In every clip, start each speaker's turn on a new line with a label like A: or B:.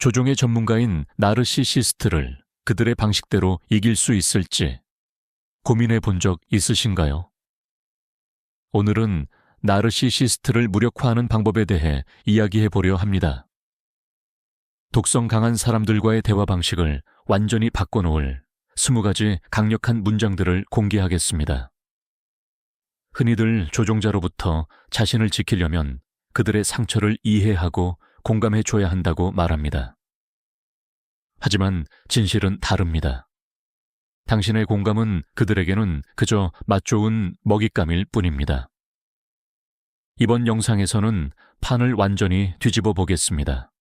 A: 조종의 전문가인 나르시시스트를 그들의 방식대로 이길 수 있을지 고민해 본 적 있으신가요? 오늘은 나르시시스트를 무력화하는 방법에 대해 이야기해 보려 합니다. 독성 강한 사람들과의 대화 방식을 완전히 바꿔놓을 20가지 강력한 문장들을 공개하겠습니다. 흔히들 조종자로부터 자신을 지키려면 그들의 상처를 이해하고 공감해줘야 한다고 말합니다. 하지만 진실은 다릅니다. 당신의 공감은 그들에게는 그저 맛좋은 먹잇감일 뿐입니다. 이번 영상에서는 판을 완전히 뒤집어 보겠습니다.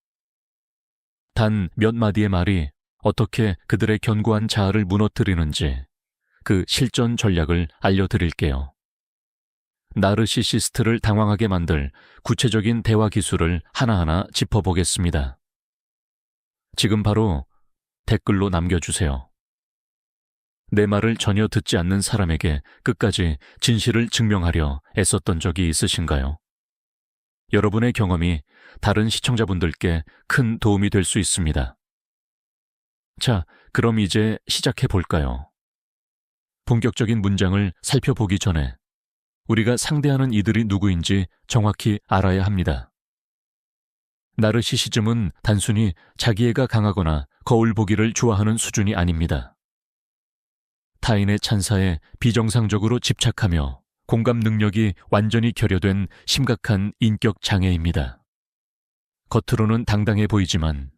A: 단 몇 마디의 말이 어떻게 그들의 견고한 자아를 무너뜨리는지 그 실전 전략을 알려드릴게요. 나르시시스트를 당황하게 만들 구체적인 대화 기술을 하나하나 짚어보겠습니다. 지금 바로 댓글로 남겨주세요. 내 말을 전혀 듣지 않는 사람에게 끝까지 진실을 증명하려 애썼던 적이 있으신가요? 여러분의 경험이 다른 시청자분들께 큰 도움이 될 수 있습니다. 자, 그럼 이제 시작해 볼까요? 본격적인 문장을 살펴보기 전에 우리가 상대하는 이들이 누구인지 정확히 알아야 합니다. 나르시시즘은 단순히 자기애가 강하거나 거울 보기를 좋아하는 수준이 아닙니다. 타인의 찬사에 비정상적으로 집착하며 공감 능력이 완전히 결여된 심각한 인격 장애입니다. 겉으로는 당당해 보이지만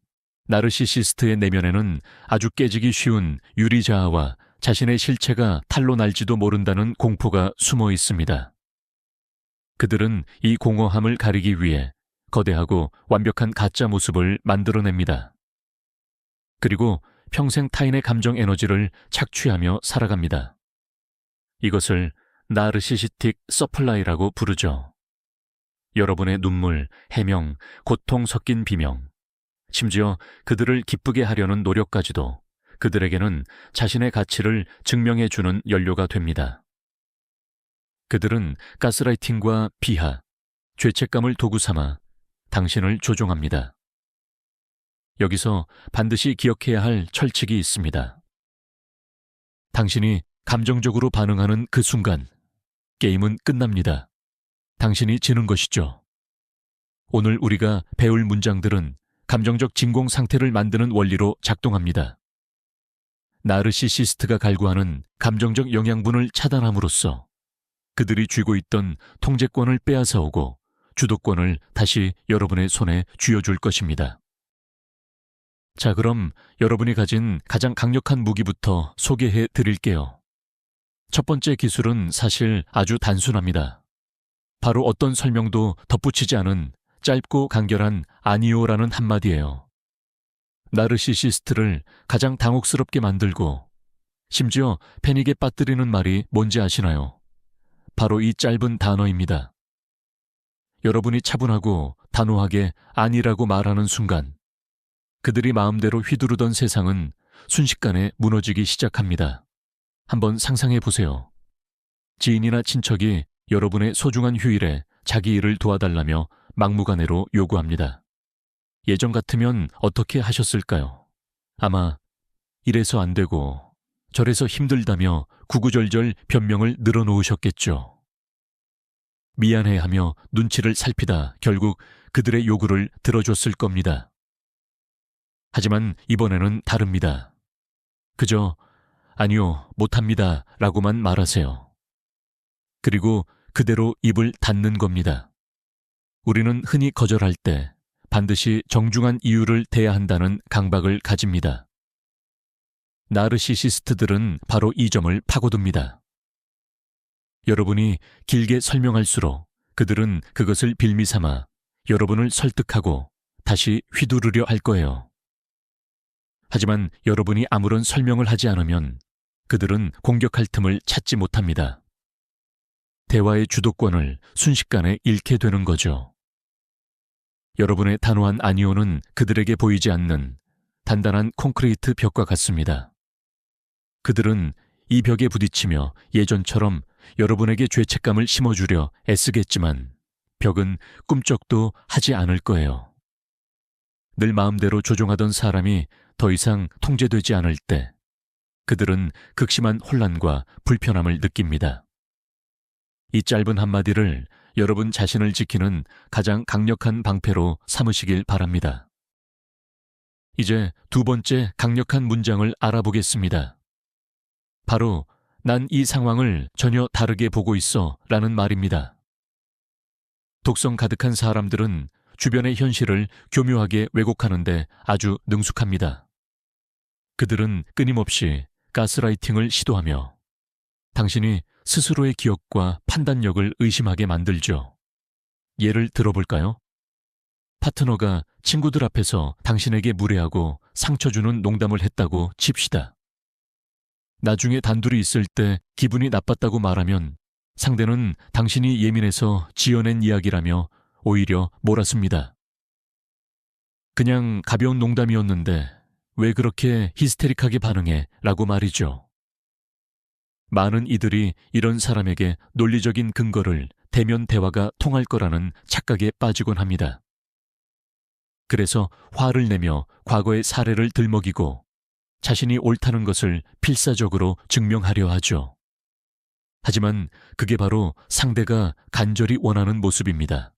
A: 나르시시스트의 내면에는 아주 깨지기 쉬운 유리자아와 자신의 실체가 탄로 날지도 모른다는 공포가 숨어 있습니다. 그들은 이 공허함을 가리기 위해 거대하고 완벽한 가짜 모습을 만들어냅니다. 그리고 평생 타인의 감정 에너지를 착취하며 살아갑니다. 이것을 나르시시틱 서플라이라고 부르죠. 여러분의 눈물, 해명, 고통 섞인 비명, 심지어 그들을 기쁘게 하려는 노력까지도 그들에게는 자신의 가치를 증명해주는 연료가 됩니다. 그들은 가스라이팅과 비하, 죄책감을 도구 삼아 당신을 조종합니다. 여기서 반드시 기억해야 할 철칙이 있습니다. 당신이 감정적으로 반응하는 그 순간, 게임은 끝납니다. 당신이 지는 것이죠. 오늘 우리가 배울 문장들은 감정적 진공 상태를 만드는 원리로 작동합니다. 나르시시스트가 갈구하는 감정적 영양분을 차단함으로써 그들이 쥐고 있던 통제권을 빼앗아 오고 주도권을 다시 여러분의 손에 쥐어줄 것입니다. 자, 그럼 여러분이 가진 가장 강력한 무기부터 소개해 드릴게요. 첫 번째 기술은 사실 아주 단순합니다. 바로 어떤 설명도 덧붙이지 않은 짧고 간결한 아니오라는 한마디예요. 나르시시스트를 가장 당혹스럽게 만들고 심지어 패닉에 빠뜨리는 말이 뭔지 아시나요? 바로 이 짧은 단어입니다. 여러분이 차분하고 단호하게 아니라고 말하는 순간 그들이 마음대로 휘두르던 세상은 순식간에 무너지기 시작합니다. 한번 상상해 보세요. 지인이나 친척이 여러분의 소중한 휴일에 자기 일을 도와달라며 막무가내로 요구합니다. 예전 같으면 어떻게 하셨을까요? 아마 이래서 안 되고 저래서 힘들다며 구구절절 변명을 늘어놓으셨겠죠. 미안해하며 눈치를 살피다 결국 그들의 요구를 들어줬을 겁니다. 하지만 이번에는 다릅니다. 그저 아니요, 못합니다 라고만 말하세요. 그리고 그대로 입을 닫는 겁니다. 우리는 흔히 거절할 때 반드시 정중한 이유를 대야 한다는 강박을 가집니다. 나르시시스트들은 바로 이 점을 파고듭니다. 여러분이 길게 설명할수록 그들은 그것을 빌미 삼아 여러분을 설득하고 다시 휘두르려 할 거예요. 하지만 여러분이 아무런 설명을 하지 않으면 그들은 공격할 틈을 찾지 못합니다. 대화의 주도권을 순식간에 잃게 되는 거죠. 여러분의 단호한 아니오는 그들에게 보이지 않는 단단한 콘크리트 벽과 같습니다. 그들은 이 벽에 부딪히며 예전처럼 여러분에게 죄책감을 심어주려 애쓰겠지만 벽은 꿈쩍도 하지 않을 거예요. 늘 마음대로 조종하던 사람이 더 이상 통제되지 않을 때 그들은 극심한 혼란과 불편함을 느낍니다. 이 짧은 한마디를 여러분 자신을 지키는 가장 강력한 방패로 삼으시길 바랍니다. 이제 두 번째 강력한 문장을 알아보겠습니다. 바로 난 이 상황을 전혀 다르게 보고 있어 라는 말입니다. 독성 가득한 사람들은 주변의 현실을 교묘하게 왜곡하는데 아주 능숙합니다. 그들은 끊임없이 가스라이팅을 시도하며 당신이 스스로의 기억과 판단력을 의심하게 만들죠. 예를 들어볼까요? 파트너가 친구들 앞에서 당신에게 무례하고 상처 주는 농담을 했다고 칩시다. 나중에 단둘이 있을 때 기분이 나빴다고 말하면 상대는 당신이 예민해서 지어낸 이야기라며 오히려 몰아씁니다. 그냥 가벼운 농담이었는데 왜 그렇게 히스테릭하게 반응해? 라고 말이죠. 많은 이들이 이런 사람에게 논리적인 근거를 대면 대화가 통할 거라는 착각에 빠지곤 합니다. 그래서 화를 내며 과거의 사례를 들먹이고 자신이 옳다는 것을 필사적으로 증명하려 하죠. 하지만 그게 바로 상대가 간절히 원하는 모습입니다.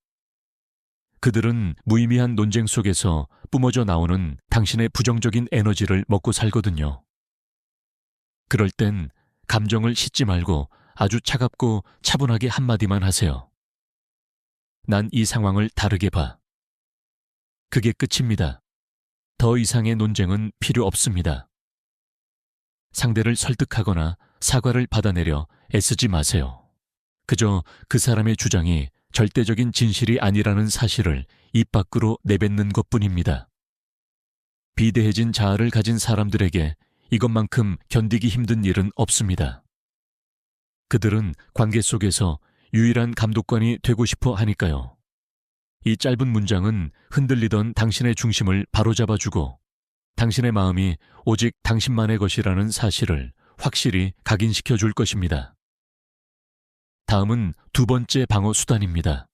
A: 그들은 무의미한 논쟁 속에서 뿜어져 나오는 당신의 부정적인 에너지를 먹고 살거든요. 그럴 땐 감정을 싣지 말고 아주 차갑고 차분하게 한마디만 하세요. 난 이 상황을 다르게 봐. 그게 끝입니다. 더 이상의 논쟁은 필요 없습니다. 상대를 설득하거나 사과를 받아내려 애쓰지 마세요. 그저 그 사람의 주장이 절대적인 진실이 아니라는 사실을 입 밖으로 내뱉는 것뿐입니다. 비대해진 자아를 가진 사람들에게 이것만큼 견디기 힘든 일은 없습니다. 그들은 관계 속에서 유일한 감독관이 되고 싶어 하니까요. 이 짧은 문장은 흔들리던 당신의 중심을 바로잡아주고 당신의 마음이 오직 당신만의 것이라는 사실을 확실히 각인시켜 줄 것입니다. 다음은 두 번째 방어 수단입니다.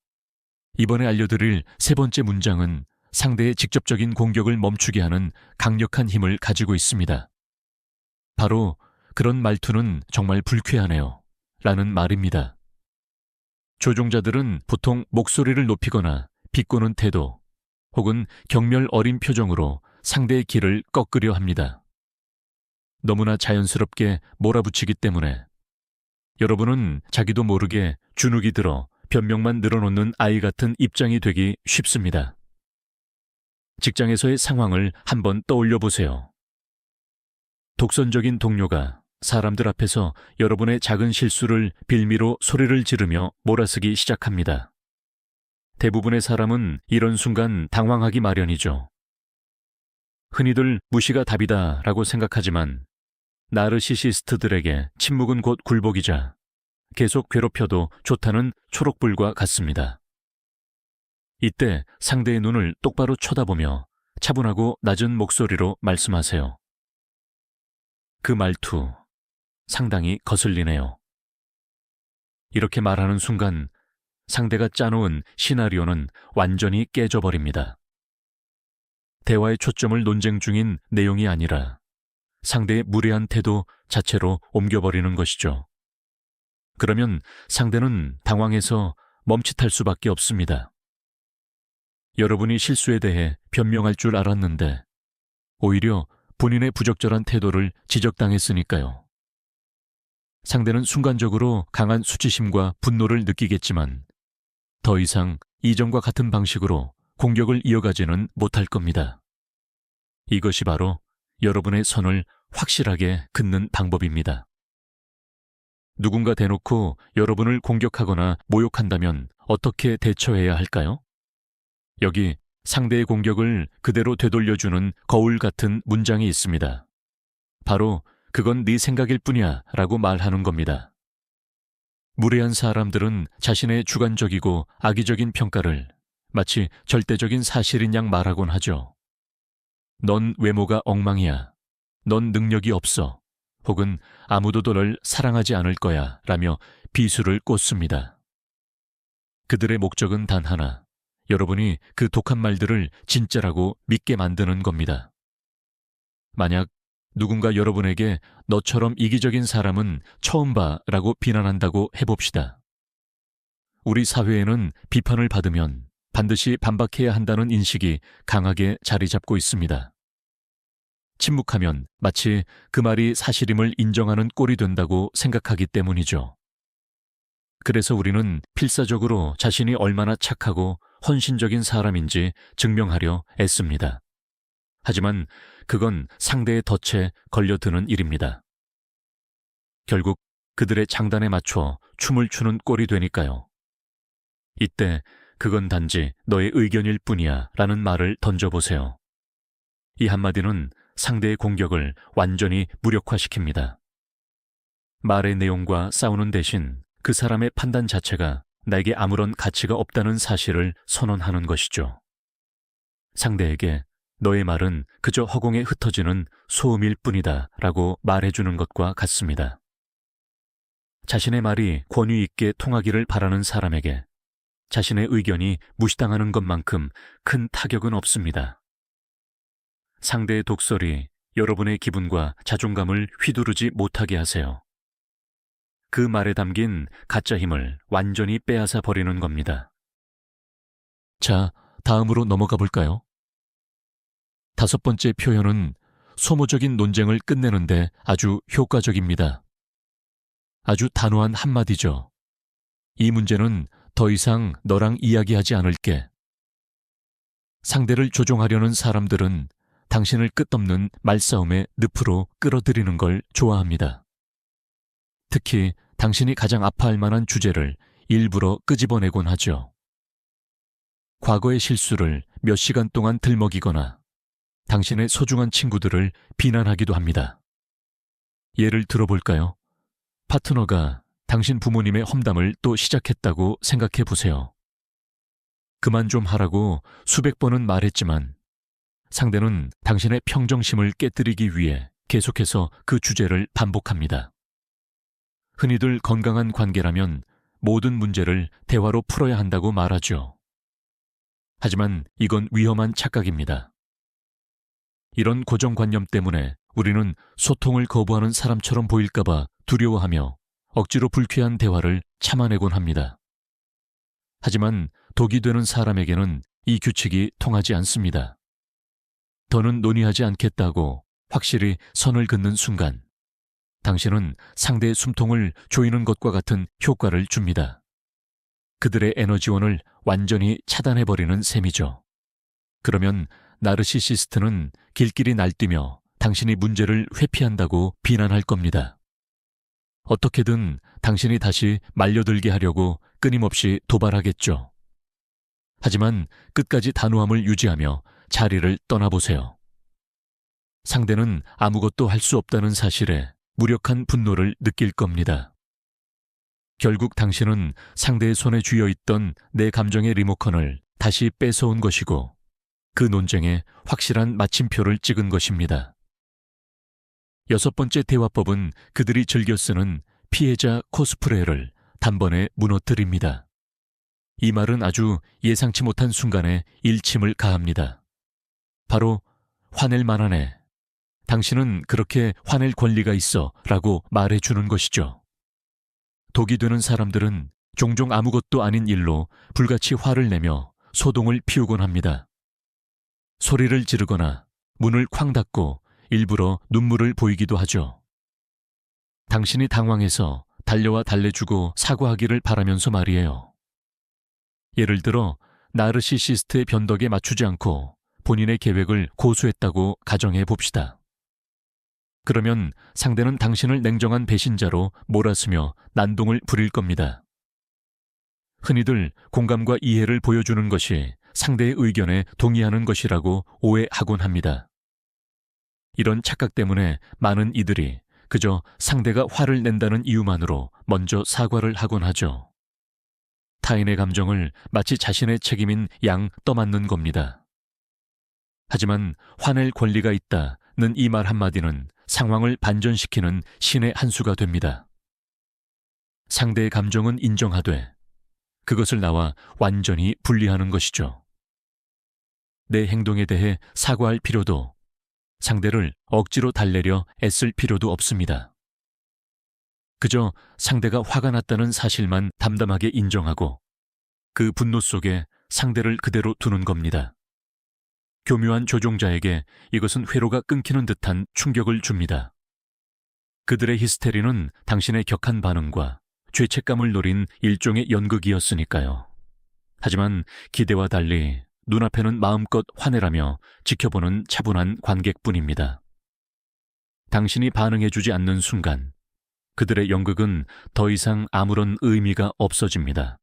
A: 이번에 알려드릴 세 번째 문장은 상대의 직접적인 공격을 멈추게 하는 강력한 힘을 가지고 있습니다. 바로 그런 말투는 정말 불쾌하네요. 라는 말입니다. 조종자들은 보통 목소리를 높이거나 비꼬는 태도 혹은 경멸 어린 표정으로 상대의 길을 꺾으려 합니다. 너무나 자연스럽게 몰아붙이기 때문에 여러분은 자기도 모르게 주눅이 들어 변명만 늘어놓는 아이 같은 입장이 되기 쉽습니다. 직장에서의 상황을 한번 떠올려 보세요. 독선적인 동료가 사람들 앞에서 여러분의 작은 실수를 빌미로 소리를 지르며 몰아쓰기 시작합니다. 대부분의 사람은 이런 순간 당황하기 마련이죠. 흔히들 무시가 답이다 라고 생각하지만 나르시시스트들에게 침묵은 곧 굴복이자 계속 괴롭혀도 좋다는 초록불과 같습니다. 이때 상대의 눈을 똑바로 쳐다보며 차분하고 낮은 목소리로 말씀하세요. 그 말투 상당히 거슬리네요. 이렇게 말하는 순간 상대가 짜놓은 시나리오는 완전히 깨져버립니다. 대화의 초점을 논쟁 중인 내용이 아니라 상대의 무례한 태도 자체로 옮겨버리는 것이죠. 그러면 상대는 당황해서 멈칫할 수밖에 없습니다. 여러분이 실수에 대해 변명할 줄 알았는데 오히려 본인의 부적절한 태도를 지적당했으니까요. 상대는 순간적으로 강한 수치심과 분노를 느끼겠지만 더 이상 이전과 같은 방식으로 공격을 이어가지는 못할 겁니다. 이것이 바로 여러분의 선을 확실하게 긋는 방법입니다. 누군가 대놓고 여러분을 공격하거나 모욕한다면 어떻게 대처해야 할까요? 여기 상대의 공격을 그대로 되돌려주는 거울 같은 문장이 있습니다. 바로 그건 네 생각일 뿐이야 라고 말하는 겁니다. 무례한 사람들은 자신의 주관적이고 악의적인 평가를 마치 절대적인 사실인 양 말하곤 하죠. 넌 외모가 엉망이야. 넌 능력이 없어. 혹은 아무도 널 사랑하지 않을 거야 라며 비수를 꽂습니다. 그들의 목적은 단 하나, 여러분이 그 독한 말들을 진짜라고 믿게 만드는 겁니다. 만약 누군가 여러분에게 너처럼 이기적인 사람은 처음 봐라고 비난한다고 해봅시다. 우리 사회에는 비판을 받으면 반드시 반박해야 한다는 인식이 강하게 자리 잡고 있습니다. 침묵하면 마치 그 말이 사실임을 인정하는 꼴이 된다고 생각하기 때문이죠. 그래서 우리는 필사적으로 자신이 얼마나 착하고 헌신적인 사람인지 증명하려 애씁니다. 하지만 그건 상대의 덫에 걸려드는 일입니다. 결국 그들의 장단에 맞춰 춤을 추는 꼴이 되니까요. 이때 그건 단지 너의 의견일 뿐이야 라는 말을 던져보세요. 이 한마디는 상대의 공격을 완전히 무력화시킵니다. 말의 내용과 싸우는 대신 그 사람의 판단 자체가 나에게 아무런 가치가 없다는 사실을 선언하는 것이죠. 상대에게 너의 말은 그저 허공에 흩어지는 소음일 뿐이다 라고 말해주는 것과 같습니다. 자신의 말이 권위 있게 통하기를 바라는 사람에게 자신의 의견이 무시당하는 것만큼 큰 타격은 없습니다. 상대의 독설이 여러분의 기분과 자존감을 휘두르지 못하게 하세요. 그 말에 담긴 가짜 힘을 완전히 빼앗아 버리는 겁니다. 자, 다음으로 넘어가 볼까요? 5번째 표현은 소모적인 논쟁을 끝내는데 아주 효과적입니다. 아주 단호한 한마디죠. 이 문제는 더 이상 너랑 이야기하지 않을게. 상대를 조종하려는 사람들은 당신을 끝없는 말싸움의 늪으로 끌어들이는 걸 좋아합니다. 특히 당신이 가장 아파할 만한 주제를 일부러 끄집어내곤 하죠. 과거의 실수를 몇 시간 동안 들먹이거나 당신의 소중한 친구들을 비난하기도 합니다. 예를 들어볼까요? 파트너가 당신 부모님의 험담을 또 시작했다고 생각해 보세요. 그만 좀 하라고 수백 번은 말했지만 상대는 당신의 평정심을 깨뜨리기 위해 계속해서 그 주제를 반복합니다. 흔히들 건강한 관계라면 모든 문제를 대화로 풀어야 한다고 말하죠. 하지만 이건 위험한 착각입니다. 이런 고정관념 때문에 우리는 소통을 거부하는 사람처럼 보일까봐 두려워하며 억지로 불쾌한 대화를 참아내곤 합니다. 하지만 독이 되는 사람에게는 이 규칙이 통하지 않습니다. 더는 논의하지 않겠다고 확실히 선을 긋는 순간 당신은 상대의 숨통을 조이는 것과 같은 효과를 줍니다. 그들의 에너지원을 완전히 차단해버리는 셈이죠. 그러면 나르시시스트는 길길이 날뛰며 당신이 문제를 회피한다고 비난할 겁니다. 어떻게든 당신이 다시 말려들게 하려고 끊임없이 도발하겠죠. 하지만 끝까지 단호함을 유지하며 자리를 떠나보세요. 상대는 아무것도 할 수 없다는 사실에 무력한 분노를 느낄 겁니다. 결국 당신은 상대의 손에 쥐어있던 내 감정의 리모컨을 다시 뺏어온 것이고 그 논쟁에 확실한 마침표를 찍은 것입니다. 6번째 대화법은 그들이 즐겨 쓰는 피해자 코스프레를 단번에 무너뜨립니다. 이 말은 아주 예상치 못한 순간에 일침을 가합니다. 바로 화낼 만하네. 당신은 그렇게 화낼 권리가 있어 라고 말해주는 것이죠. 독이 되는 사람들은 종종 아무것도 아닌 일로 불같이 화를 내며 소동을 피우곤 합니다. 소리를 지르거나 문을 쾅 닫고 일부러 눈물을 보이기도 하죠. 당신이 당황해서 달려와 달래주고 사과하기를 바라면서 말이에요. 예를 들어 나르시시스트의 변덕에 맞추지 않고 본인의 계획을 고수했다고 가정해 봅시다. 그러면 상대는 당신을 냉정한 배신자로 몰아쓰며 난동을 부릴 겁니다. 흔히들 공감과 이해를 보여주는 것이 상대의 의견에 동의하는 것이라고 오해하곤 합니다. 이런 착각 때문에 많은 이들이 그저 상대가 화를 낸다는 이유만으로 먼저 사과를 하곤 하죠. 타인의 감정을 마치 자신의 책임인 양 떠맡는 겁니다. 하지만 화낼 권리가 있다는 이 말 한마디는 상황을 반전시키는 신의 한 수가 됩니다. 상대의 감정은 인정하되 그것을 나와 완전히 분리하는 것이죠. 내 행동에 대해 사과할 필요도, 상대를 억지로 달래려 애쓸 필요도 없습니다. 그저 상대가 화가 났다는 사실만 담담하게 인정하고 그 분노 속에 상대를 그대로 두는 겁니다. 교묘한 조종자에게 이것은 회로가 끊기는 듯한 충격을 줍니다. 그들의 히스테리는 당신의 격한 반응과 죄책감을 노린 일종의 연극이었으니까요. 하지만 기대와 달리 눈앞에는 마음껏 화내라며 지켜보는 차분한 관객뿐입니다. 당신이 반응해주지 않는 순간 그들의 연극은 더 이상 아무런 의미가 없어집니다.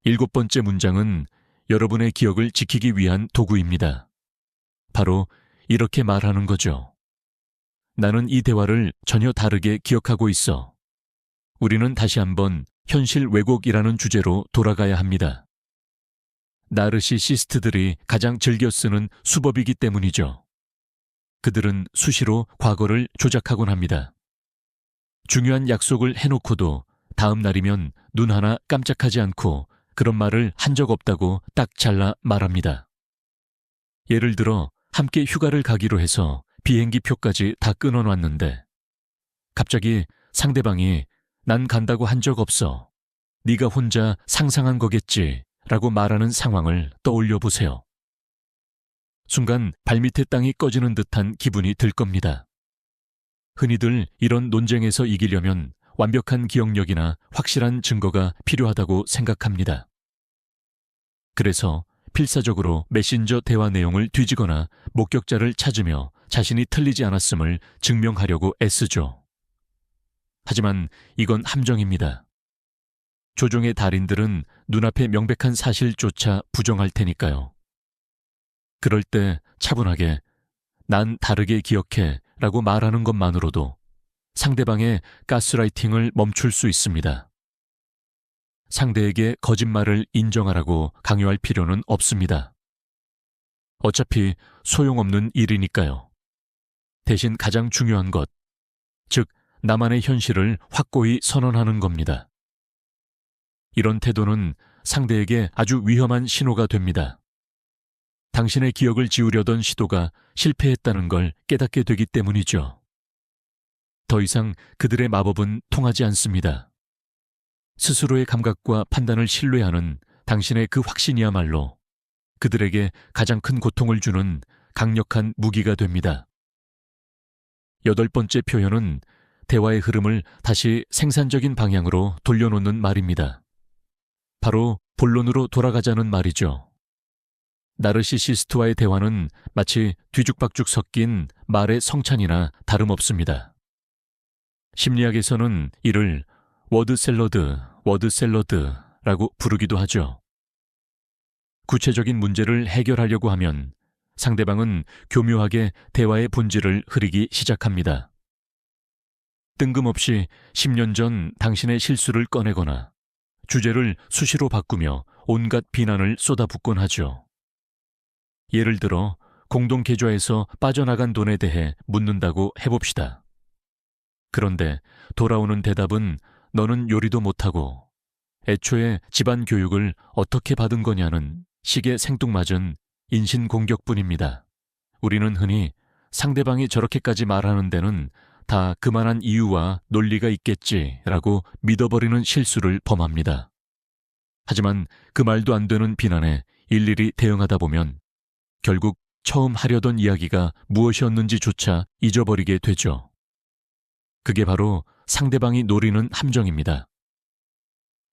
A: 7번째 문장은 여러분의 기억을 지키기 위한 도구입니다. 바로 이렇게 말하는 거죠. 나는 이 대화를 전혀 다르게 기억하고 있어. 우리는 다시 한번 현실 왜곡이라는 주제로 돌아가야 합니다. 나르시시스트들이 가장 즐겨 쓰는 수법이기 때문이죠. 그들은 수시로 과거를 조작하곤 합니다. 중요한 약속을 해놓고도 다음 날이면 눈 하나 깜짝하지 않고 그런 말을 한 적 없다고 딱 잘라 말합니다. 예를 들어 함께 휴가를 가기로 해서 비행기 표까지 다 끊어놨는데 갑자기 상대방이 난 간다고 한 적 없어. 네가 혼자 상상한 거겠지 라고 말하는 상황을 떠올려 보세요. 순간 발밑에 땅이 꺼지는 듯한 기분이 들 겁니다. 흔히들 이런 논쟁에서 이기려면 완벽한 기억력이나 확실한 증거가 필요하다고 생각합니다. 그래서 필사적으로 메신저 대화 내용을 뒤지거나 목격자를 찾으며 자신이 틀리지 않았음을 증명하려고 애쓰죠. 하지만 이건 함정입니다. 조종의 달인들은 눈앞의 명백한 사실조차 부정할 테니까요. 그럴 때 차분하게 난 다르게 기억해 라고 말하는 것만으로도 상대방의 가스라이팅을 멈출 수 있습니다. 상대에게 거짓말을 인정하라고 강요할 필요는 없습니다. 어차피 소용없는 일이니까요. 대신 가장 중요한 것, 즉 나만의 현실을 확고히 선언하는 겁니다. 이런 태도는 상대에게 아주 위험한 신호가 됩니다. 당신의 기억을 지우려던 시도가 실패했다는 걸 깨닫게 되기 때문이죠. 더 이상 그들의 마법은 통하지 않습니다. 스스로의 감각과 판단을 신뢰하는 당신의 그 확신이야말로 그들에게 가장 큰 고통을 주는 강력한 무기가 됩니다. 8번째 표현은 대화의 흐름을 다시 생산적인 방향으로 돌려놓는 말입니다. 바로 본론으로 돌아가자는 말이죠. 나르시시스트와의 대화는 마치 뒤죽박죽 섞인 말의 성찬이나 다름없습니다. 심리학에서는 이를 워드샐러드라고 부르기도 하죠. 구체적인 문제를 해결하려고 하면 상대방은 교묘하게 대화의 본질을 흐리기 시작합니다. 뜬금없이 10년 전 당신의 실수를 꺼내거나 주제를 수시로 바꾸며 온갖 비난을 쏟아붓곤 하죠. 예를 들어 공동 계좌에서 빠져나간 돈에 대해 묻는다고 해봅시다. 그런데 돌아오는 대답은 너는 요리도 못하고 애초에 집안 교육을 어떻게 받은 거냐는 식의 생뚱맞은 인신공격뿐입니다. 우리는 흔히 상대방이 저렇게까지 말하는 데는 다 그만한 이유와 논리가 있겠지라고 믿어버리는 실수를 범합니다. 하지만 그 말도 안 되는 비난에 일일이 대응하다 보면 결국 처음 하려던 이야기가 무엇이었는지조차 잊어버리게 되죠. 그게 바로 상대방이 노리는 함정입니다.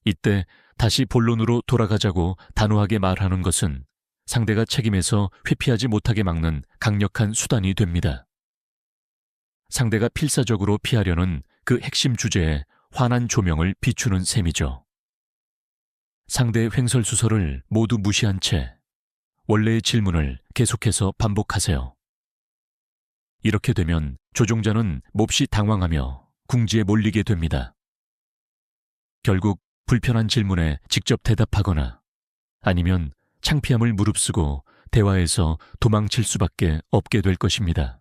A: 이때 다시 본론으로 돌아가자고 단호하게 말하는 것은 상대가 책임에서 회피하지 못하게 막는 강력한 수단이 됩니다. 상대가 필사적으로 피하려는 그 핵심 주제에 환한 조명을 비추는 셈이죠. 상대의 횡설수설을 모두 무시한 채 원래의 질문을 계속해서 반복하세요. 이렇게 되면 조종자는 몹시 당황하며 궁지에 몰리게 됩니다. 결국 불편한 질문에 직접 대답하거나 아니면 창피함을 무릅쓰고 대화에서 도망칠 수밖에 없게 될 것입니다.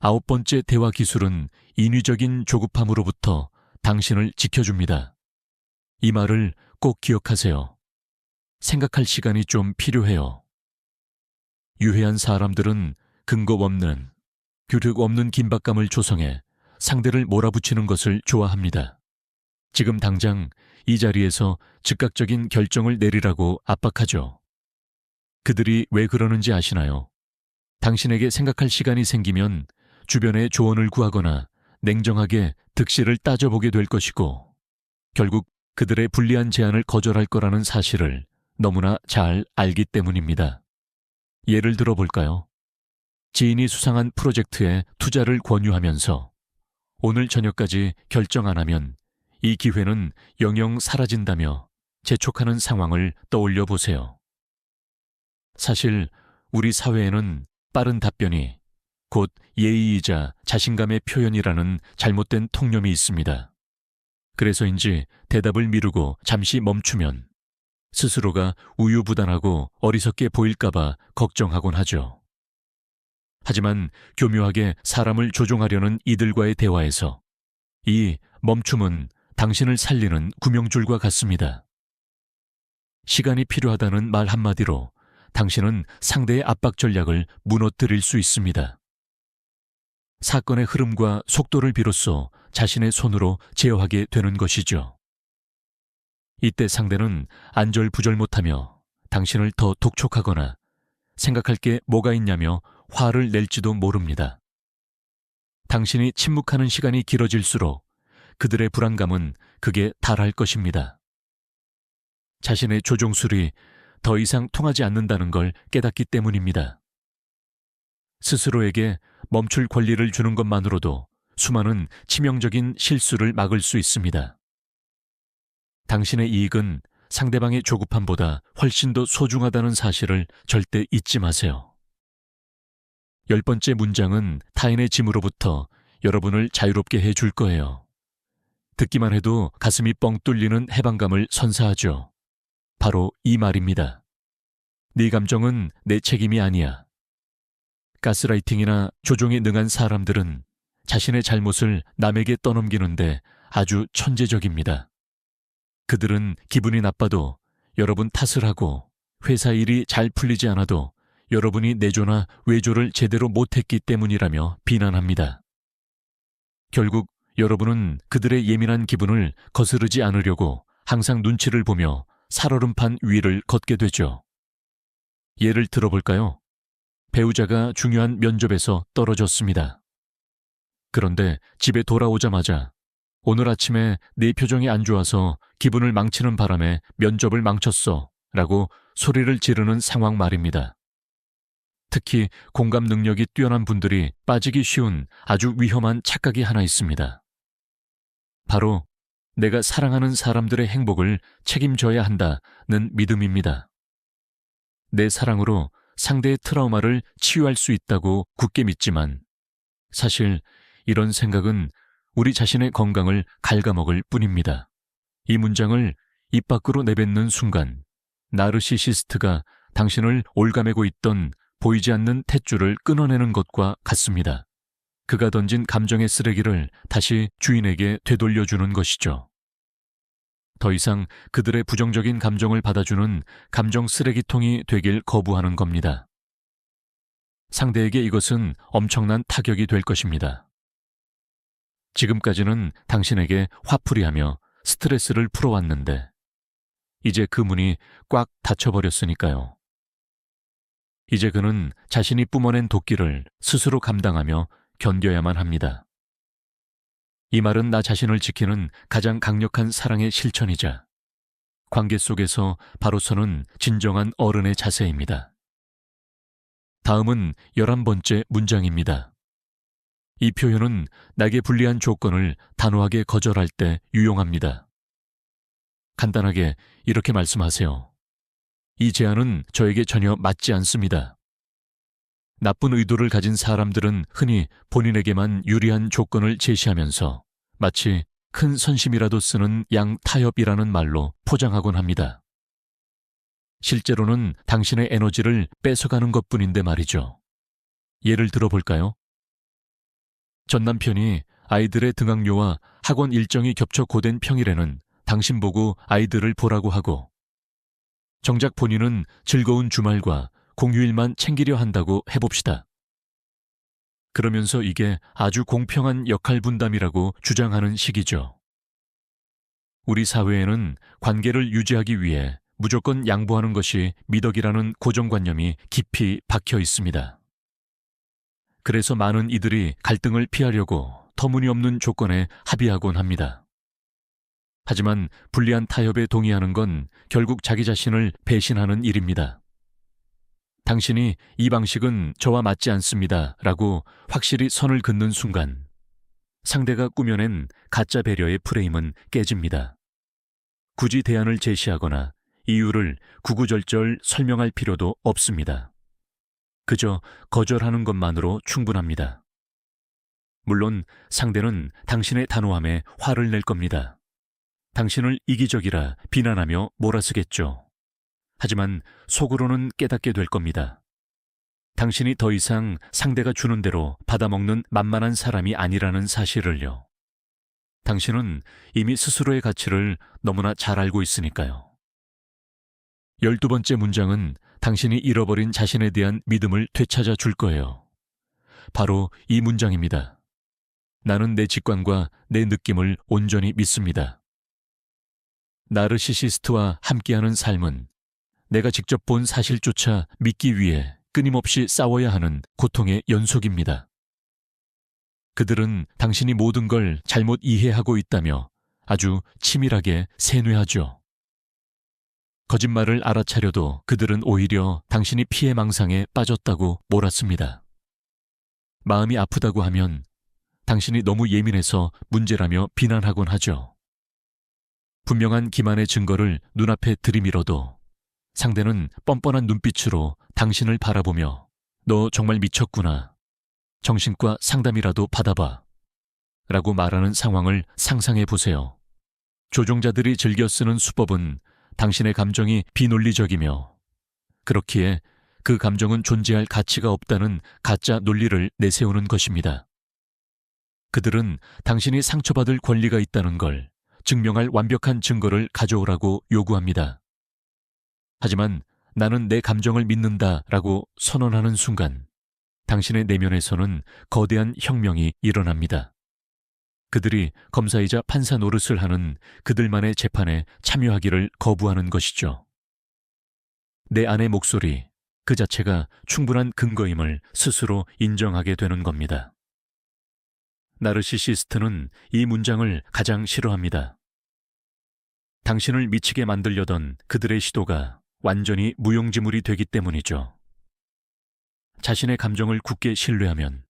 A: 9번째 대화 기술은 인위적인 조급함으로부터 당신을 지켜줍니다. 이 말을 꼭 기억하세요. 생각할 시간이 좀 필요해요. 유해한 사람들은 근거 없는, 규律 없는 긴박감을 조성해 상대를 몰아붙이는 것을 좋아합니다. 지금 당장 이 자리에서 즉각적인 결정을 내리라고 압박하죠. 그들이 왜 그러는지 아시나요? 당신에게 생각할 시간이 생기면 주변에 조언을 구하거나 냉정하게 득실을 따져보게 될 것이고, 결국 그들의 불리한 제안을 거절할 거라는 사실을 너무나 잘 알기 때문입니다. 예를 들어 볼까요? 지인이 수상한 프로젝트에 투자를 권유하면서 오늘 저녁까지 결정 안 하면 이 기회는 영영 사라진다며 재촉하는 상황을 떠올려 보세요. 사실 우리 사회에는 빠른 답변이 곧 예의이자 자신감의 표현이라는 잘못된 통념이 있습니다. 그래서인지 대답을 미루고 잠시 멈추면 스스로가 우유부단하고 어리석게 보일까봐 걱정하곤 하죠. 하지만 교묘하게 사람을 조종하려는 이들과의 대화에서 이 멈춤은 당신을 살리는 구명줄과 같습니다. 시간이 필요하다는 말 한마디로 당신은 상대의 압박 전략을 무너뜨릴 수 있습니다. 사건의 흐름과 속도를 비로소 자신의 손으로 제어하게 되는 것이죠. 이때 상대는 안절부절 못하며 당신을 더 독촉하거나 생각할 게 뭐가 있냐며 화를 낼지도 모릅니다. 당신이 침묵하는 시간이 길어질수록 그들의 불안감은 극에 달할 것입니다. 자신의 조종술이 더 이상 통하지 않는다는 걸 깨닫기 때문입니다. 스스로에게 멈출 권리를 주는 것만으로도 수많은 치명적인 실수를 막을 수 있습니다. 당신의 이익은 상대방의 조급함보다 훨씬 더 소중하다는 사실을 절대 잊지 마세요. 10번째 문장은 타인의 짐으로부터 여러분을 자유롭게 해줄 거예요. 듣기만 해도 가슴이 뻥 뚫리는 해방감을 선사하죠. 바로 이 말입니다. 네 감정은 내 책임이 아니야. 가스라이팅이나 조종에 능한 사람들은 자신의 잘못을 남에게 떠넘기는데 아주 천재적입니다. 그들은 기분이 나빠도 여러분 탓을 하고 회사 일이 잘 풀리지 않아도 여러분이 내조나 외조를 제대로 못했기 때문이라며 비난합니다. 결국 여러분은 그들의 예민한 기분을 거스르지 않으려고 항상 눈치를 보며 살얼음판 위를 걷게 되죠. 예를 들어볼까요? 배우자가 중요한 면접에서 떨어졌습니다. 그런데 집에 돌아오자마자 오늘 아침에 네 표정이 안 좋아서 기분을 망치는 바람에 면접을 망쳤어 라고 소리를 지르는 상황 말입니다. 특히 공감 능력이 뛰어난 분들이 빠지기 쉬운 아주 위험한 착각이 하나 있습니다. 바로 내가 사랑하는 사람들의 행복을 책임져야 한다는 믿음입니다. 내 사랑으로 상대의 트라우마를 치유할 수 있다고 굳게 믿지만 사실 이런 생각은 우리 자신의 건강을 갉아먹을 뿐입니다. 이 문장을 입 밖으로 내뱉는 순간 나르시시스트가 당신을 올가매고 있던 보이지 않는 탯줄을 끊어내는 것과 같습니다. 그가 던진 감정의 쓰레기를 다시 주인에게 되돌려주는 것이죠. 더 이상 그들의 부정적인 감정을 받아주는 감정 쓰레기통이 되길 거부하는 겁니다. 상대에게 이것은 엄청난 타격이 될 것입니다. 지금까지는 당신에게 화풀이하며 스트레스를 풀어왔는데 이제 그 문이 꽉 닫혀버렸으니까요. 이제 그는 자신이 뿜어낸 도끼를 스스로 감당하며 견뎌야만 합니다. 이 말은 나 자신을 지키는 가장 강력한 사랑의 실천이자 관계 속에서 바로 서는 진정한 어른의 자세입니다. 다음은 11번째 문장입니다. 이 표현은 나에게 불리한 조건을 단호하게 거절할 때 유용합니다. 간단하게 이렇게 말씀하세요. 이 제안은 저에게 전혀 맞지 않습니다. 나쁜 의도를 가진 사람들은 흔히 본인에게만 유리한 조건을 제시하면서 마치 큰 선심이라도 쓰는 양타협이라는 말로 포장하곤 합니다. 실제로는 당신의 에너지를 뺏어가는 것뿐인데 말이죠. 예를 들어볼까요? 전 남편이 아이들의 등하교와 학원 일정이 겹쳐 고된 평일에는 당신 보고 아이들을 보라고 하고, 정작 본인은 즐거운 주말과 공휴일만 챙기려 한다고 해봅시다. 그러면서 이게 아주 공평한 역할 분담이라고 주장하는 식이죠. 우리 사회에는 관계를 유지하기 위해 무조건 양보하는 것이 미덕이라는 고정관념이 깊이 박혀 있습니다. 그래서 많은 이들이 갈등을 피하려고 터무니없는 조건에 합의하곤 합니다. 하지만 불리한 타협에 동의하는 건 결국 자기 자신을 배신하는 일입니다. 당신이 이 방식은 저와 맞지 않습니다 라고 확실히 선을 긋는 순간 상대가 꾸며낸 가짜 배려의 프레임은 깨집니다. 굳이 대안을 제시하거나 이유를 구구절절 설명할 필요도 없습니다. 그저 거절하는 것만으로 충분합니다. 물론 상대는 당신의 단호함에 화를 낼 겁니다. 당신을 이기적이라 비난하며 몰아쓰겠죠. 하지만 속으로는 깨닫게 될 겁니다. 당신이 더 이상 상대가 주는 대로 받아먹는 만만한 사람이 아니라는 사실을요. 당신은 이미 스스로의 가치를 너무나 잘 알고 있으니까요. 12번째 문장은 당신이 잃어버린 자신에 대한 믿음을 되찾아 줄 거예요. 바로 이 문장입니다. 나는 내 직관과 내 느낌을 온전히 믿습니다. 나르시시스트와 함께하는 삶은 내가 직접 본 사실조차 믿기 위해 끊임없이 싸워야 하는 고통의 연속입니다. 그들은 당신이 모든 걸 잘못 이해하고 있다며 아주 치밀하게 세뇌하죠. 거짓말을 알아차려도 그들은 오히려 당신이 피해망상에 빠졌다고 몰았습니다. 마음이 아프다고 하면 당신이 너무 예민해서 문제라며 비난하곤 하죠. 분명한 기만의 증거를 눈앞에 들이밀어도 상대는 뻔뻔한 눈빛으로 당신을 바라보며 너 정말 미쳤구나. 정신과 상담이라도 받아봐. 라고 말하는 상황을 상상해 보세요. 조종자들이 즐겨 쓰는 수법은 당신의 감정이 비논리적이며 그렇기에 그 감정은 존재할 가치가 없다는 가짜 논리를 내세우는 것입니다. 그들은 당신이 상처받을 권리가 있다는 걸 증명할 완벽한 증거를 가져오라고 요구합니다. 하지만 나는 내 감정을 믿는다라고 선언하는 순간 당신의 내면에서는 거대한 혁명이 일어납니다. 그들이 검사이자 판사 노릇을 하는 그들만의 재판에 참여하기를 거부하는 것이죠. 내 안의 목소리, 그 자체가 충분한 근거임을 스스로 인정하게 되는 겁니다. 나르시시스트는 이 문장을 가장 싫어합니다. 당신을 미치게 만들려던 그들의 시도가 완전히 무용지물이 되기 때문이죠. 자신의 감정을 굳게 신뢰하면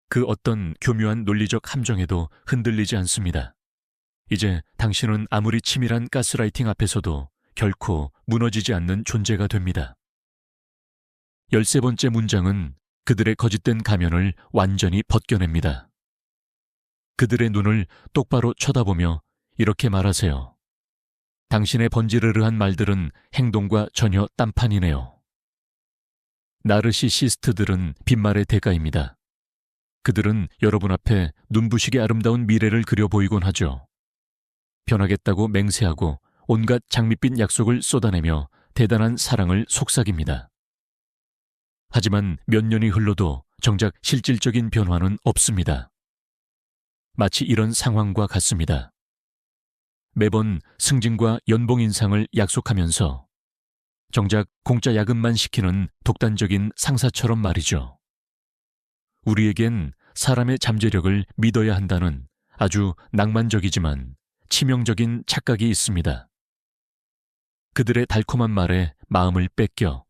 A: 그 어떤 교묘한 논리적 함정에도 흔들리지 않습니다. 이제 당신은 아무리 치밀한 가스라이팅 앞에서도 결코 무너지지 않는 존재가 됩니다. 13번째 문장은 그들의 거짓된 가면을 완전히 벗겨냅니다. 그들의 눈을 똑바로 쳐다보며 이렇게 말하세요. 당신의 번지르르한 말들은 행동과 전혀 딴판이네요. 나르시시스트들은 빈말의 대가입니다. 그들은 여러분 앞에 눈부시게 아름다운 미래를 그려 보이곤 하죠. 변하겠다고 맹세하고 온갖 장밋빛 약속을 쏟아내며 대단한 사랑을 속삭입니다. 하지만 몇 년이 흘러도 정작 실질적인 변화는 없습니다. 마치 이런 상황과 같습니다. 매번 승진과 연봉 인상을 약속하면서 정작 공짜 야근만 시키는 독단적인 상사처럼 말이죠. 우리에겐 사람의 잠재력을 믿어야 한다는 아주 낭만적이지만 치명적인 착각이 있습니다. 그들의 달콤한 말에 마음을 뺏겨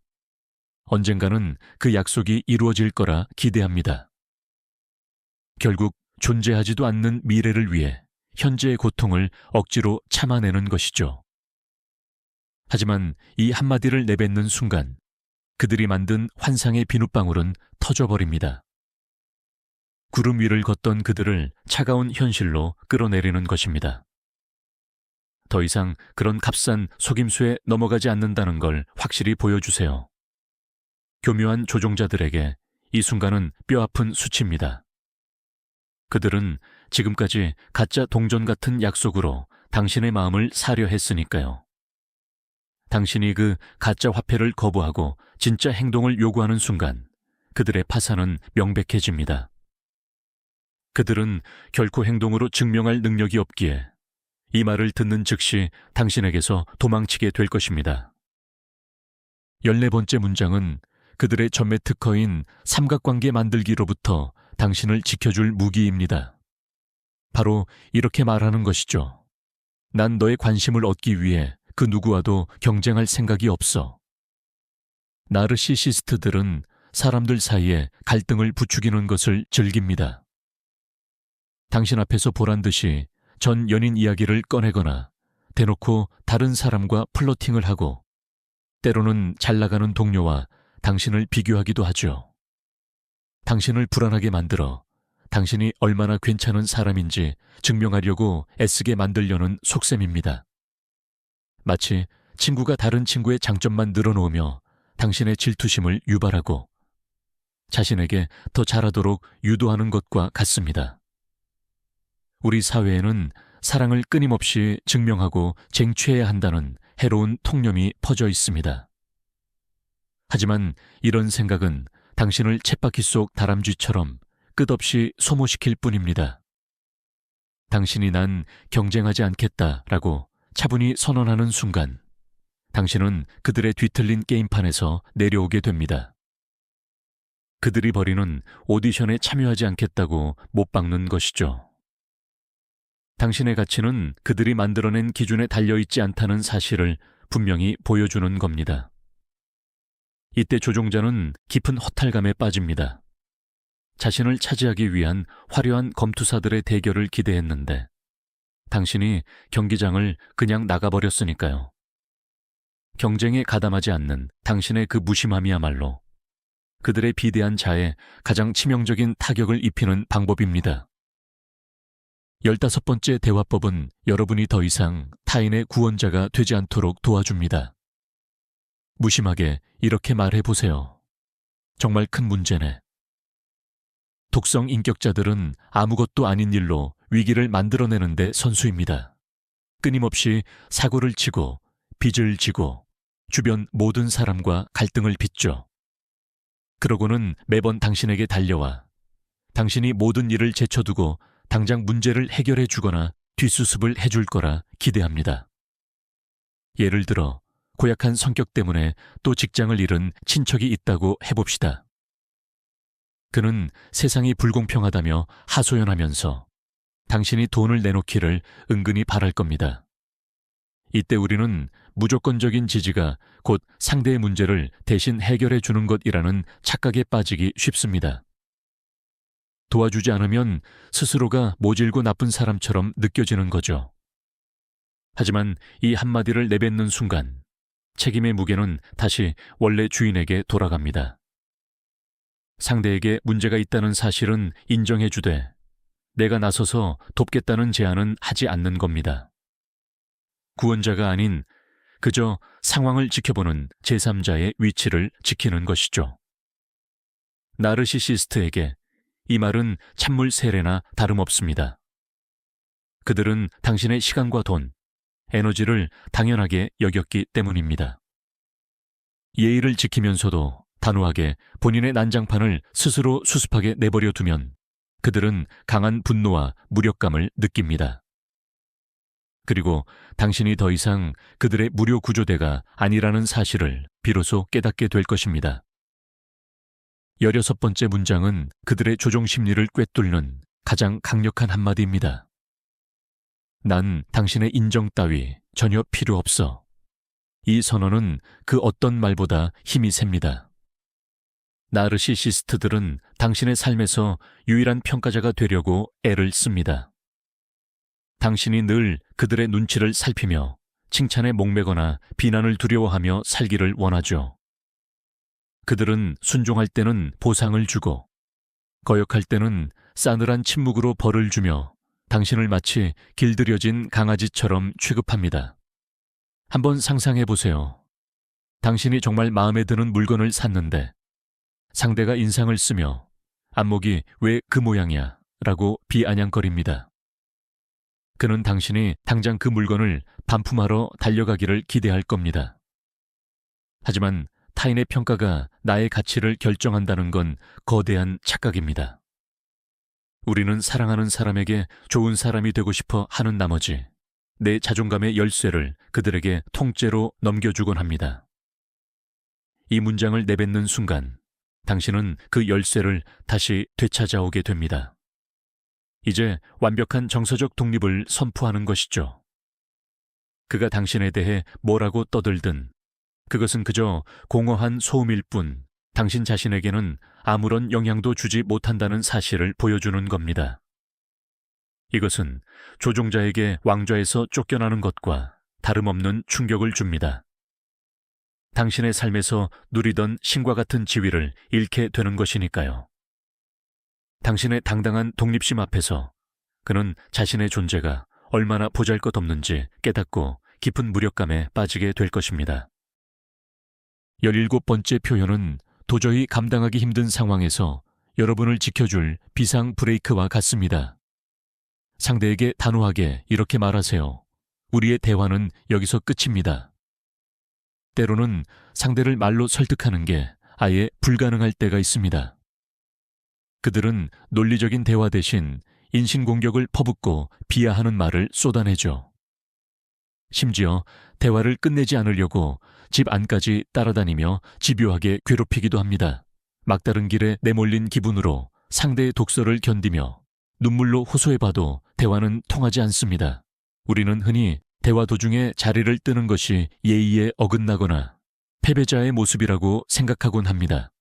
A: 언젠가는 그 약속이 이루어질 거라 기대합니다. 결국 존재하지도 않는 미래를 위해 현재의 고통을 억지로 참아내는 것이죠. 하지만 이 한마디를 내뱉는 순간 그들이 만든 환상의 비눗방울은 터져버립니다. 구름 위를 걷던 그들을 차가운 현실로 끌어내리는 것입니다. 더 이상 그런 값싼 속임수에 넘어가지 않는다는 걸 확실히 보여주세요. 교묘한 조종자들에게 이 순간은 뼈아픈 수치입니다. 그들은 지금까지 가짜 동전 같은 약속으로 당신의 마음을 사려 했으니까요. 당신이 그 가짜 화폐를 거부하고 진짜 행동을 요구하는 순간 그들의 파산은 명백해집니다. 그들은 결코 행동으로 증명할 능력이 없기에 이 말을 듣는 즉시 당신에게서 도망치게 될 것입니다. 14번째 문장은 그들의 전매 특허인 삼각관계 만들기로부터 당신을 지켜줄 무기입니다. 바로 이렇게 말하는 것이죠. 난 너의 관심을 얻기 위해 그 누구와도 경쟁할 생각이 없어. 나르시시스트들은 사람들 사이에 갈등을 부추기는 것을 즐깁니다. 당신 앞에서 보란 듯이 전 연인 이야기를 꺼내거나 대놓고 다른 사람과 플러팅을 하고 때로는 잘 나가는 동료와 당신을 비교하기도 하죠. 당신을 불안하게 만들어 당신이 얼마나 괜찮은 사람인지 증명하려고 애쓰게 만들려는 속셈입니다. 마치 친구가 다른 친구의 장점만 늘어놓으며 당신의 질투심을 유발하고 자신에게 더 잘하도록 유도하는 것과 같습니다. 우리 사회에는 사랑을 끊임없이 증명하고 쟁취해야 한다는 해로운 통념이 퍼져 있습니다. 하지만 이런 생각은 당신을 쳇바퀴 속 다람쥐처럼 끝없이 소모시킬 뿐입니다. 당신이 난 경쟁하지 않겠다라고 차분히 선언하는 순간 당신은 그들의 뒤틀린 게임판에서 내려오게 됩니다. 그들이 벌이는 오디션에 참여하지 않겠다고 못 박는 것이죠. 당신의 가치는 그들이 만들어낸 기준에 달려있지 않다는 사실을 분명히 보여주는 겁니다. 이때 조종자는 깊은 허탈감에 빠집니다. 자신을 차지하기 위한 화려한 검투사들의 대결을 기대했는데 당신이 경기장을 그냥 나가버렸으니까요. 경쟁에 가담하지 않는 당신의 그 무심함이야말로 그들의 비대한 자에 가장 치명적인 타격을 입히는 방법입니다. 15번째 대화법은 여러분이 더 이상 타인의 구원자가 되지 않도록 도와줍니다. 무심하게 이렇게 말해보세요. 정말 큰 문제네. 독성 인격자들은 아무것도 아닌 일로 위기를 만들어내는데 선수입니다. 끊임없이 사고를 치고 빚을 지고 주변 모든 사람과 갈등을 빚죠. 그러고는 매번 당신에게 달려와 당신이 모든 일을 제쳐두고 당장 문제를 해결해 주거나 뒷수습을 해줄 거라 기대합니다. 예를 들어 고약한 성격 때문에 또 직장을 잃은 친척이 있다고 해봅시다. 그는 세상이 불공평하다며 하소연하면서 당신이 돈을 내놓기를 은근히 바랄 겁니다. 이때 우리는 무조건적인 지지가 곧 상대의 문제를 대신 해결해 주는 것이라는 착각에 빠지기 쉽습니다. 도와주지 않으면 스스로가 모질고 나쁜 사람처럼 느껴지는 거죠. 하지만 이 한마디를 내뱉는 순간 책임의 무게는 다시 원래 주인에게 돌아갑니다. 상대에게 문제가 있다는 사실은 인정해 주되 내가 나서서 돕겠다는 제안은 하지 않는 겁니다. 구원자가 아닌 그저 상황을 지켜보는 제3자의 위치를 지키는 것이죠. 나르시시스트에게 이 말은 찬물 세례나 다름없습니다. 그들은 당신의 시간과 돈, 에너지를 당연하게 여겼기 때문입니다. 예의를 지키면서도 단호하게 본인의 난장판을 스스로 수습하게 내버려 두면 그들은 강한 분노와 무력감을 느낍니다. 그리고 당신이 더 이상 그들의 무료 구조대가 아니라는 사실을 비로소 깨닫게 될 것입니다. 16번째 문장은 그들의 조종 심리를 꿰뚫는 가장 강력한 한마디입니다. 난 당신의 인정 따위 전혀 필요 없어. 이 선언은 그 어떤 말보다 힘이 셉니다. 나르시시스트들은 당신의 삶에서 유일한 평가자가 되려고 애를 씁니다. 당신이 늘 그들의 눈치를 살피며 칭찬에 목매거나 비난을 두려워하며 살기를 원하죠. 그들은 순종할 때는 보상을 주고 거역할 때는 싸늘한 침묵으로 벌을 주며 당신을 마치 길들여진 강아지처럼 취급합니다. 한번 상상해 보세요. 당신이 정말 마음에 드는 물건을 샀는데 상대가 인상을 쓰며 안목이 왜 그 모양이야? 라고 비아냥거립니다. 그는 당신이 당장 그 물건을 반품하러 달려가기를 기대할 겁니다. 하지만 타인의 평가가 나의 가치를 결정한다는 건 거대한 착각입니다. 우리는 사랑하는 사람에게 좋은 사람이 되고 싶어 하는 나머지 내 자존감의 열쇠를 그들에게 통째로 넘겨주곤 합니다. 이 문장을 내뱉는 순간 당신은 그 열쇠를 다시 되찾아오게 됩니다. 이제 완벽한 정서적 독립을 선포하는 것이죠. 그가 당신에 대해 뭐라고 떠들든 그것은 그저 공허한 소음일 뿐 당신 자신에게는 아무런 영향도 주지 못한다는 사실을 보여주는 겁니다. 이것은 조종자에게 왕좌에서 쫓겨나는 것과 다름없는 충격을 줍니다. 당신의 삶에서 누리던 신과 같은 지위를 잃게 되는 것이니까요. 당신의 당당한 독립심 앞에서 그는 자신의 존재가 얼마나 보잘것없는지 깨닫고 깊은 무력감에 빠지게 될 것입니다. 17번째 표현은 도저히 감당하기 힘든 상황에서 여러분을 지켜줄 비상 브레이크와 같습니다. 상대에게 단호하게 이렇게 말하세요. 우리의 대화는 여기서 끝입니다. 때로는 상대를 말로 설득하는 게 아예 불가능할 때가 있습니다. 그들은 논리적인 대화 대신 인신공격을 퍼붓고 비하하는 말을 쏟아내죠. 심지어 대화를 끝내지 않으려고 집 안까지 따라다니며 집요하게 괴롭히기도 합니다. 막다른 길에 내몰린 기분으로 상대의 독설을 견디며 눈물로 호소해봐도 대화는 통하지 않습니다. 우리는 흔히 대화 도중에 자리를 뜨는 것이 예의에 어긋나거나 패배자의 모습이라고 생각하곤 합니다.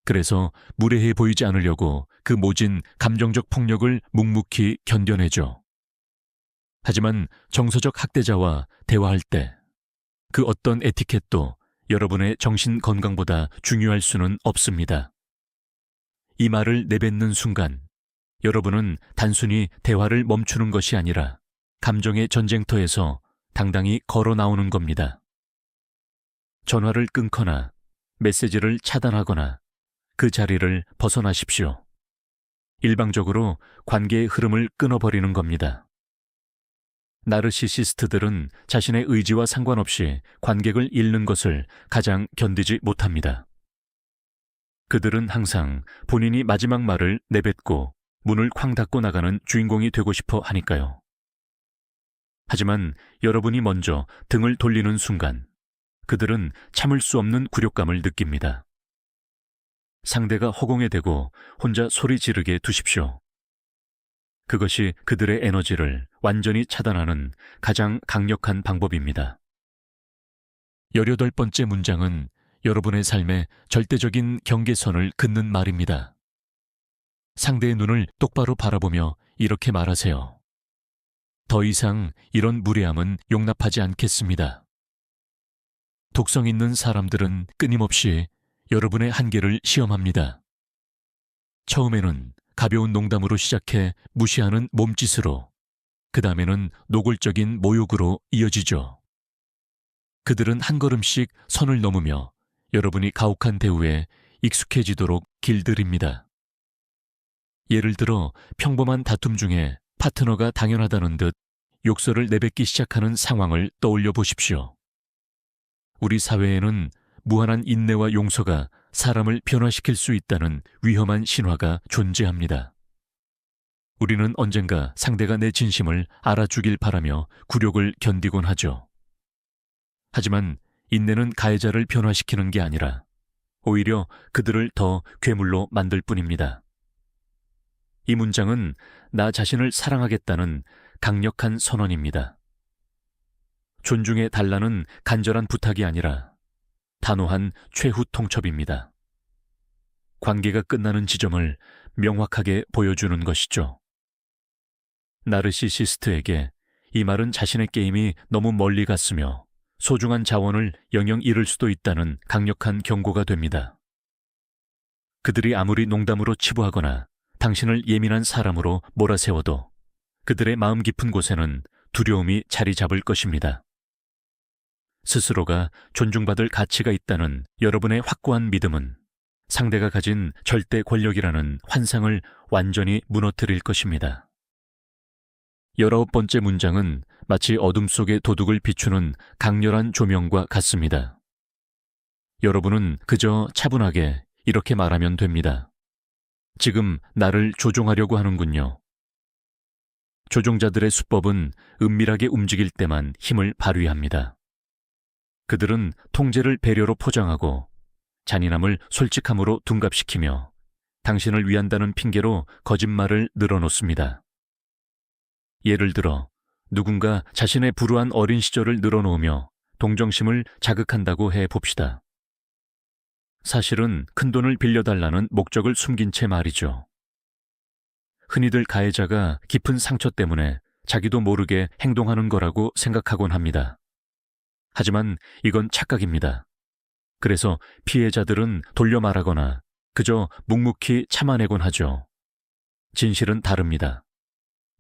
A: 그래서 무례해 보이지 않으려고 그 모진 감정적 폭력을 묵묵히 견뎌내죠. 하지만 정서적 학대자와 대화할 때 그 어떤 에티켓도 여러분의 정신 건강보다 중요할 수는 없습니다. 이 말을 내뱉는 순간 여러분은 단순히 대화를 멈추는 것이 아니라 감정의 전쟁터에서 당당히 걸어 나오는 겁니다. 전화를 끊거나 메시지를 차단하거나 그 자리를 벗어나십시오. 일방적으로 관계의 흐름을 끊어버리는 겁니다. 나르시시스트들은 자신의 의지와 상관없이 관객을 잃는 것을 가장 견디지 못합니다. 그들은 항상 본인이 마지막 말을 내뱉고 문을 쾅 닫고 나가는 주인공이 되고 싶어 하니까요. 하지만 여러분이 먼저 등을 돌리는 순간 그들은 참을 수 없는 굴욕감을 느낍니다. 상대가 허공에 대고 혼자 소리 지르게 두십시오. 그것이 그들의 에너지를 완전히 차단하는 가장 강력한 방법입니다. 18번째 문장은 여러분의 삶에 절대적인 경계선을 긋는 말입니다. 상대의 눈을 똑바로 바라보며 이렇게 말하세요. 더 이상 이런 무례함은 용납하지 않겠습니다. 독성 있는 사람들은 끊임없이 여러분의 한계를 시험합니다. 처음에는 가벼운 농담으로 시작해 무시하는 몸짓으로, 그 다음에는 노골적인 모욕으로 이어지죠. 그들은 한 걸음씩 선을 넘으며 여러분이 가혹한 대우에 익숙해지도록 길들입니다. 예를 들어 평범한 다툼 중에 파트너가 당연하다는 듯 욕설을 내뱉기 시작하는 상황을 떠올려 보십시오. 우리 사회에는 무한한 인내와 용서가 사람을 변화시킬 수 있다는 위험한 신화가 존재합니다. 우리는 언젠가 상대가 내 진심을 알아주길 바라며 굴욕을 견디곤 하죠. 하지만 인내는 가해자를 변화시키는 게 아니라 오히려 그들을 더 괴물로 만들 뿐입니다. 이 문장은 나 자신을 사랑하겠다는 강력한 선언입니다. 존중해 달라는 간절한 부탁이 아니라 단호한 최후 통첩입니다. 관계가 끝나는 지점을 명확하게 보여주는 것이죠. 나르시시스트에게 이 말은 자신의 게임이 너무 멀리 갔으며 소중한 자원을 영영 잃을 수도 있다는 강력한 경고가 됩니다. 그들이 아무리 농담으로 치부하거나 당신을 예민한 사람으로 몰아세워도 그들의 마음 깊은 곳에는 두려움이 자리 잡을 것입니다. 스스로가 존중받을 가치가 있다는 여러분의 확고한 믿음은 상대가 가진 절대 권력이라는 환상을 완전히 무너뜨릴 것입니다. 19번째 문장은 마치 어둠 속의 도둑을 비추는 강렬한 조명과 같습니다. 여러분은 그저 차분하게 이렇게 말하면 됩니다. 지금 나를 조종하려고 하는군요. 조종자들의 수법은 은밀하게 움직일 때만 힘을 발휘합니다. 그들은 통제를 배려로 포장하고 잔인함을 솔직함으로 둔갑시키며 당신을 위한다는 핑계로 거짓말을 늘어놓습니다. 예를 들어 누군가 자신의 불우한 어린 시절을 늘어놓으며 동정심을 자극한다고 해 봅시다. 사실은 큰돈을 빌려달라는 목적을 숨긴 채 말이죠. 흔히들 가해자가 깊은 상처 때문에 자기도 모르게 행동하는 거라고 생각하곤 합니다. 하지만 이건 착각입니다. 그래서 피해자들은 돌려 말하거나 그저 묵묵히 참아내곤 하죠. 진실은 다릅니다.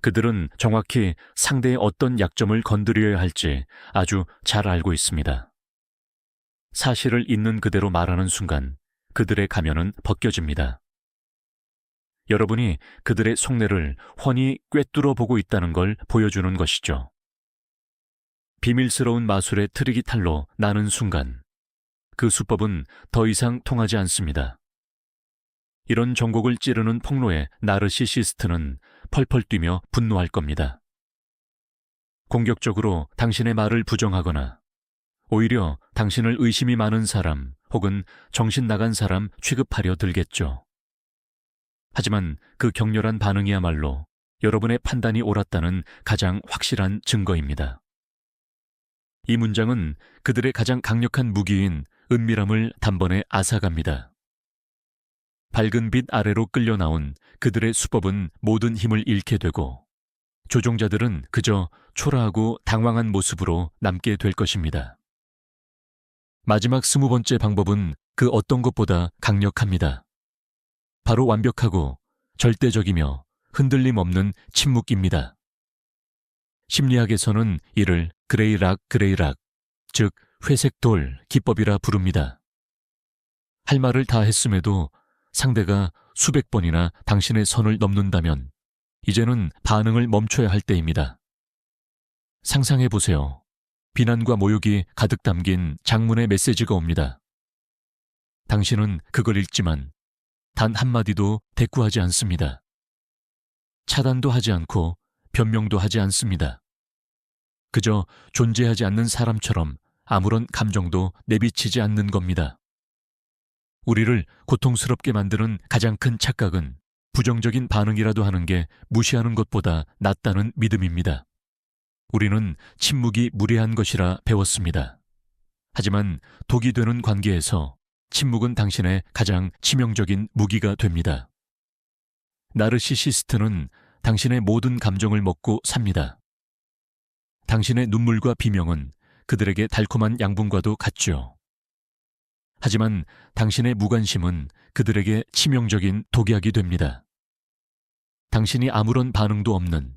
A: 그들은 정확히 상대의 어떤 약점을 건드려야 할지 아주 잘 알고 있습니다. 사실을 있는 그대로 말하는 순간 그들의 가면은 벗겨집니다. 여러분이 그들의 속내를 훤히 꿰뚫어 보고 있다는 걸 보여주는 것이죠. 비밀스러운 마술의 트릭이 탈로 나는 순간 그 수법은 더 이상 통하지 않습니다. 이런 정곡을 찌르는 폭로의 나르시시스트는 펄펄 뛰며 분노할 겁니다. 공격적으로 당신의 말을 부정하거나 오히려 당신을 의심이 많은 사람 혹은 정신 나간 사람 취급하려 들겠죠. 하지만 그 격렬한 반응이야말로 여러분의 판단이 옳았다는 가장 확실한 증거입니다. 이 문장은 그들의 가장 강력한 무기인 은밀함을 단번에 앗아갑니다. 밝은 빛 아래로 끌려 나온 그들의 수법은 모든 힘을 잃게 되고 조종자들은 그저 초라하고 당황한 모습으로 남게 될 것입니다. 마지막 20번째 방법은 그 어떤 것보다 강력합니다. 바로 완벽하고 절대적이며 흔들림 없는 침묵입니다. 심리학에서는 이를 그레이락, 즉 회색 돌 기법이라 부릅니다. 할 말을 다 했음에도 상대가 수백 번이나 당신의 선을 넘는다면 이제는 반응을 멈춰야 할 때입니다. 상상해 보세요. 비난과 모욕이 가득 담긴 장문의 메시지가 옵니다. 당신은 그걸 읽지만 단 한마디도 대꾸하지 않습니다. 차단도 하지 않고 변명도 하지 않습니다. 그저 존재하지 않는 사람처럼 아무런 감정도 내비치지 않는 겁니다. 우리를 고통스럽게 만드는 가장 큰 착각은 부정적인 반응이라도 하는 게 무시하는 것보다 낫다는 믿음입니다. 우리는 침묵이 무례한 것이라 배웠습니다. 하지만 독이 되는 관계에서 침묵은 당신의 가장 치명적인 무기가 됩니다. 나르시시스트는 당신의 모든 감정을 먹고 삽니다. 당신의 눈물과 비명은 그들에게 달콤한 양분과도 같죠. 하지만 당신의 무관심은 그들에게 치명적인 독약이 됩니다. 당신이 아무런 반응도 없는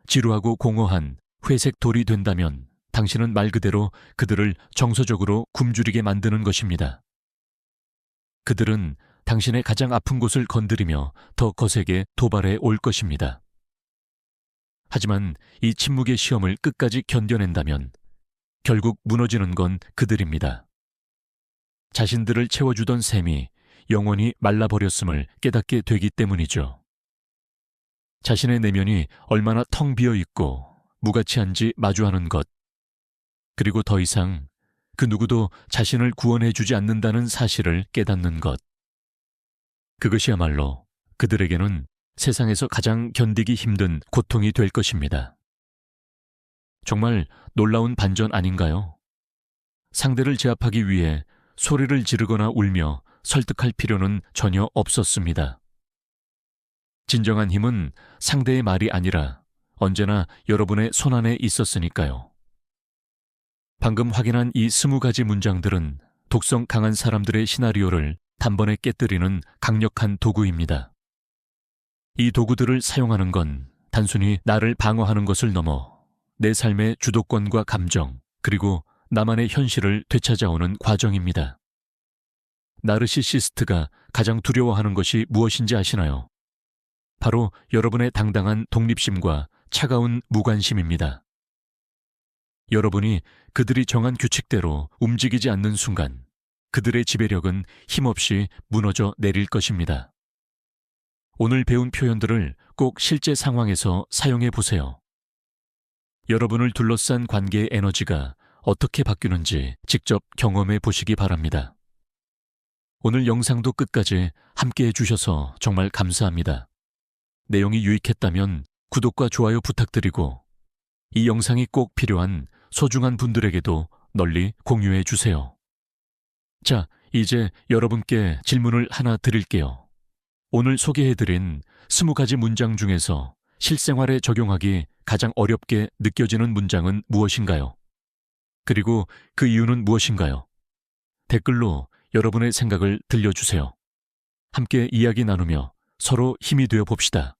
A: 지루하고 공허한 회색 돌이 된다면 당신은 말 그대로 그들을 정서적으로 굶주리게 만드는 것입니다. 그들은 당신의 가장 아픈 곳을 건드리며 더 거세게 도발해 올 것입니다. 하지만 이 침묵의 시험을 끝까지 견뎌낸다면 결국 무너지는 건 그들입니다. 자신들을 채워주던 샘이 영원히 말라버렸음을 깨닫게 되기 때문이죠. 자신의 내면이 얼마나 텅 비어 있고 무가치한지 마주하는 것, 그리고 더 이상 그 누구도 자신을 구원해주지 않는다는 사실을 깨닫는 것. 그것이야말로 그들에게는 세상에서 가장 견디기 힘든 고통이 될 것입니다. 정말 놀라운 반전 아닌가요? 상대를 제압하기 위해 소리를 지르거나 울며 설득할 필요는 전혀 없었습니다. 진정한 힘은 상대의 말이 아니라 언제나 여러분의 손안에 있었으니까요. 방금 확인한 이 20가지 문장들은 독성 강한 사람들의 시나리오를 단번에 깨뜨리는 강력한 도구입니다. 이 도구들을 사용하는 건 단순히 나를 방어하는 것을 넘어 내 삶의 주도권과 감정, 그리고 나만의 현실을 되찾아오는 과정입니다. 나르시시스트가 가장 두려워하는 것이 무엇인지 아시나요? 바로 여러분의 당당한 독립심과 차가운 무관심입니다. 여러분이 그들이 정한 규칙대로 움직이지 않는 순간 그들의 지배력은 힘없이 무너져 내릴 것입니다. 오늘 배운 표현들을 꼭 실제 상황에서 사용해 보세요. 여러분을 둘러싼 관계의 에너지가 어떻게 바뀌는지 직접 경험해 보시기 바랍니다. 오늘 영상도 끝까지 함께 해주셔서 정말 감사합니다. 내용이 유익했다면 구독과 좋아요 부탁드리고 이 영상이 꼭 필요한 소중한 분들에게도 널리 공유해 주세요. 자, 이제 여러분께 질문을 하나 드릴게요. 오늘 소개해드린 20가지 문장 중에서 실생활에 적용하기 가장 어렵게 느껴지는 문장은 무엇인가요? 그리고 그 이유는 무엇인가요? 댓글로 여러분의 생각을 들려주세요. 함께 이야기 나누며 서로 힘이 되어 봅시다.